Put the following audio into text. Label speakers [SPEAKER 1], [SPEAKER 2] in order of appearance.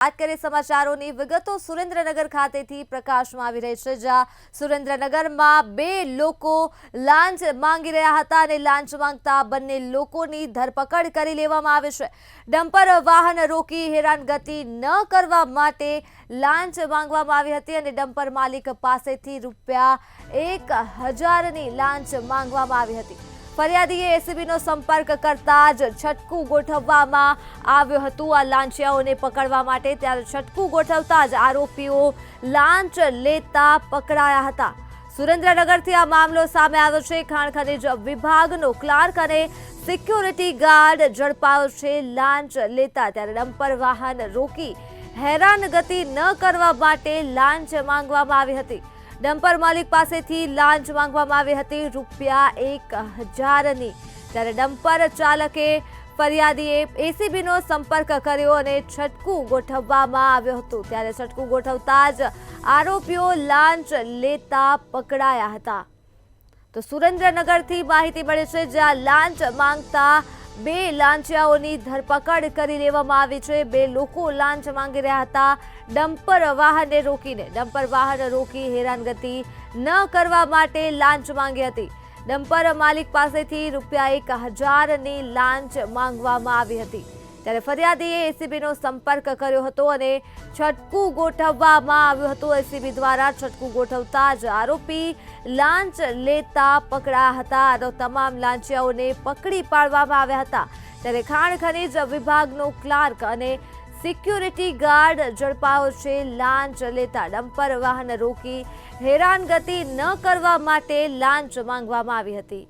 [SPEAKER 1] વાત કરીએ સમાચારોની વિગતો સુરેન્દ્રનગર ખાતેથી પ્રકાશમાં આવી રહી છે, જ્યાં સુરેન્દ્રનગરમાં બે લોકો લાંચ માંગી રહ્યા હતા અને લાંચ માંગતા બંને લોકોની ધરપકડ કરી લેવામાં આવી છે। ડમ્પર વાહન રોકી હેરાનગતિ ન કરવા માટે લાંચ માંગવામાં આવી હતી અને ડમ્પર માલિક પાસેથી ₹1000ની લાંચ માંગવામાં આવી હતી। ફરિયાદીએ એસીબીનો સંપર્ક કરતા જ છટકું ગોઠવવામાં આવ્યું હતું આ લાંચિયાઓને પકડવા માટે। ત્યારે છટકું ગોઠવતા જ આરોપીઓ લાંચ લેતા પકડાયા હતા। સુરેન્દ્રનગરથી આ મામલો સામે આવ્યો છે। ખાણ ખનીજ વિભાગનો ક્લાર્ક અને સિક્યોરિટી ગાર્ડ ઝડપાયો છે લાંચ લેતા। ત્યારે ડમ્પર વાહન રોકી હેરાનગતિ ન કરવા માટે લાંચ માંગવામાં આવી હતી। ડમ્પર માલિક પાસેથી લાંચ માંગવામાં આવી હતી ₹1000ની। ત્યારે ડમ્પર ચાલકે ફરિયાદીએ એસીબીનો સંપર્ક કર્યો અને છટકું ગોઠવવામાં આવ્યું હતું। ત્યારે છટકું ગોઠવતા જ આરોપીઓ લાંચ લેતા પકડાયા હતા। તો સુરેન્દ્રનગરથી માહિતી મળી છે, જ્યાં લાંચ માંગતા બે લાંચિયાઓની ધરપકડ કરી લેવામાં આવી છે। બે લોકો લાંચ માંગી રહ્યા હતા ડમ્પર વાહનને રોકીને। ડમ્પર વાહન રોકી હેરાનગતિ ન કરવા માટે લાંચ માંગી હતી। ડમ્પર માલિક પાસેથી ₹1000ની લાંચ માંગવામાં આવી હતી। ત્યારે ફરિયાદીએ એસીબીનો સંપર્ક કર્યો હતો અને છટકું ગોઠવવામાં આવ્યું હતું। એસીબી દ્વારા છટકું ગોઠવતા જ આરોપી લાંચ લેતા પકડાયા હતા। તો તમામ લાંચિયાઓને પકડી પાડવામાં આવ્યા હતા। ત્યારે ખાણ ખનીજ વિભાગનો ક્લાર્ક અને સિક્યોરિટી ગાર્ડ ઝડપાયો છે લાંચ લેતા। ડમ્પર વાહન રોકી હેરાનગતિ ન કરવા માટે લાંચ માંગવામાં આવી હતી।